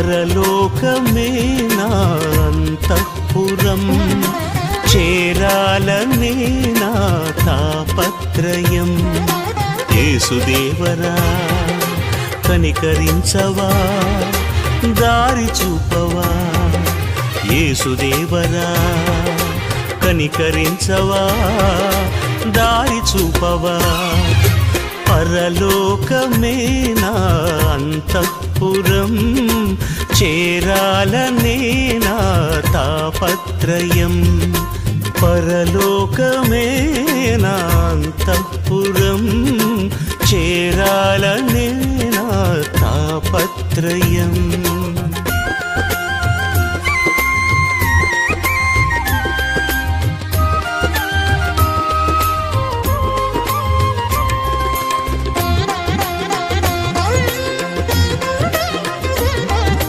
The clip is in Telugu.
పరలోకమే నా అంతఃపురం, చేరాలనే నా తాపత్రయం. యేసుదేవరా కనికరించవా, దారి చూపవా. యేసుదేవరా కనికరించవా, దారి చూపవా. పరలోకమే నా అంతఃపురం, చేరాలనే నా తాపత్రయం. పరలోకమే నా అంతఃపురం, చేరాలనే నా తాపత్రయం.